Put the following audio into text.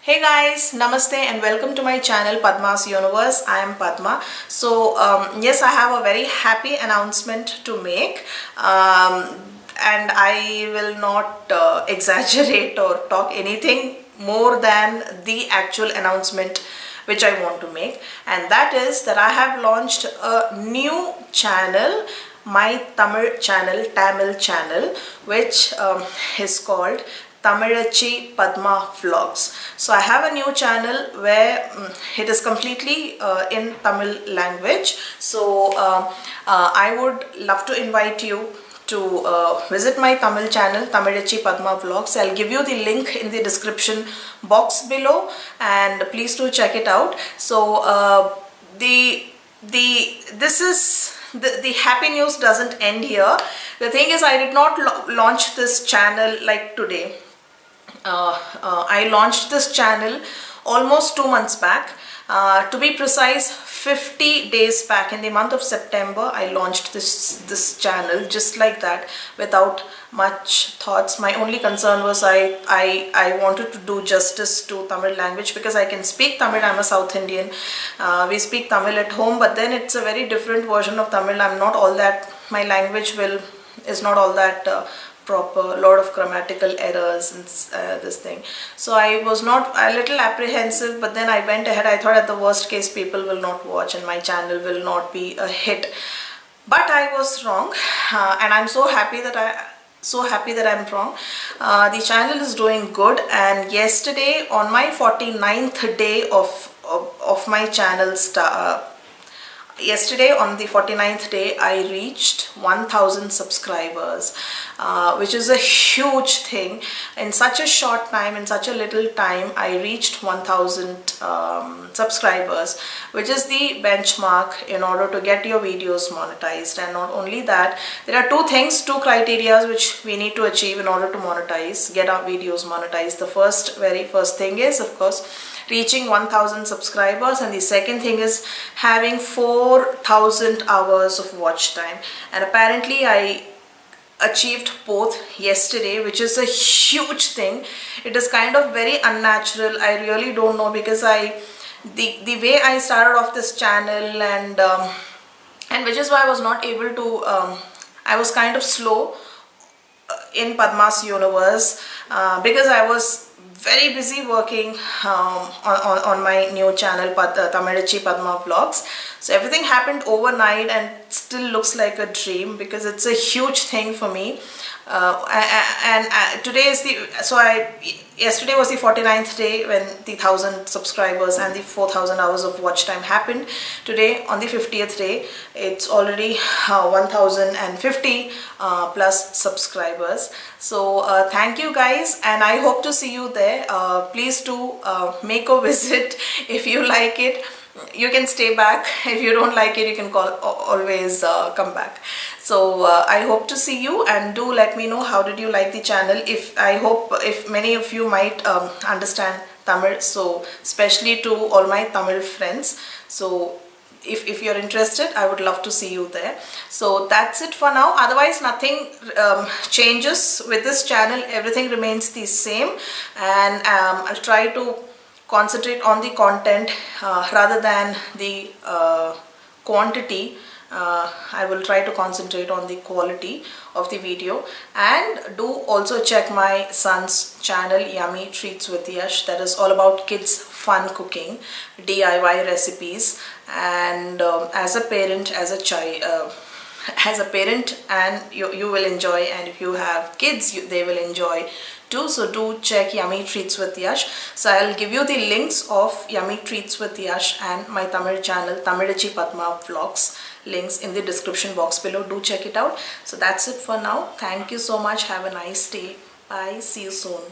Hey guys, namaste and welcome to my channel Padma's Universe. I am Padma. So yes, I have a very happy announcement to make, and I will not exaggerate or talk anything more than the actual announcement which I want to make, and that is that I have launched a new channel, my Tamil channel, which is called Tamizachi Padma Vlogs. So I have a new channel where it is completely in Tamil language. So I would love to invite you to visit my Tamil channel, Tamizachi Padma Vlogs. I'll give you the link in the description box below, and please do check it out. So the happy news doesn't end here. The thing is, I did not launch this channel like today. I launched this channel almost 2 months back. To be precise, 50 days back in the month of September, I launched this channel just like that, without much thoughts. My only concern was I wanted to do justice to Tamil language, because I can speak Tamil. I'm a South Indian. We speak Tamil at home, but then it's a very different version of Tamil. I'm not all that, my language is not all that proper, lot of grammatical errors and this thing. So I was not a little apprehensive, but then I went ahead. I thought at the worst case people will not watch and my channel will not be a hit. But I was wrong, and I'm so happy that I'm wrong. The channel is doing good, and yesterday on my 49th day of my channel yesterday on the 49th day, I reached 1000 subscribers, which is a huge thing. In such a short time, in such a little time, I reached 1000 subscribers, which is the benchmark in order to get your videos monetized. And not only that, there are two criteria which we need to achieve in order to get our videos monetized. The very first thing is, of course, reaching 1000 subscribers, and the second thing is having 4000 hours of watch time. And apparently I achieved both yesterday, which is a huge thing. It is kind of very unnatural. I really don't know, because the way I started off this channel, and which is why I was not able to I was kind of slow in Padma's Universe, because I was very busy working on my new channel, Tamizachi Padma Vlogs. So everything happened overnight, and still looks like a dream, because it's a huge thing for me. Today is yesterday was the 49th day when the 1000 subscribers and the 4000 hours of watch time happened. Today, on the 50th day, it's already 1050 plus subscribers. So thank you guys, and I hope to see you there. Please do make a visit. If you like it, you can stay back. If you don't like it, you can always come back. So I hope to see you, and do let me know how did you like the channel. If many of you might understand Tamil, so especially to all my Tamil friends. So if you're interested, I would love to see you there. So that's it for now. Otherwise, nothing changes with this channel. Everything remains the same, and I'll try to concentrate on the content rather than the quantity. I will try to concentrate on the quality of the video. And do also check my son's channel, Yummy Treats with Yash. That is all about kids fun cooking, DIY recipes, and as a parent, and you will enjoy, and if you have kids, they will enjoy too. So do check Yummy Treats with Yash. So I'll give you the links of Yummy Treats with Yash and my Tamil channel, Tamizachi Padma Vlogs, links in the description box below. Do check it out. So that's it for now. Thank you so much. Have a nice day. Bye. See you soon.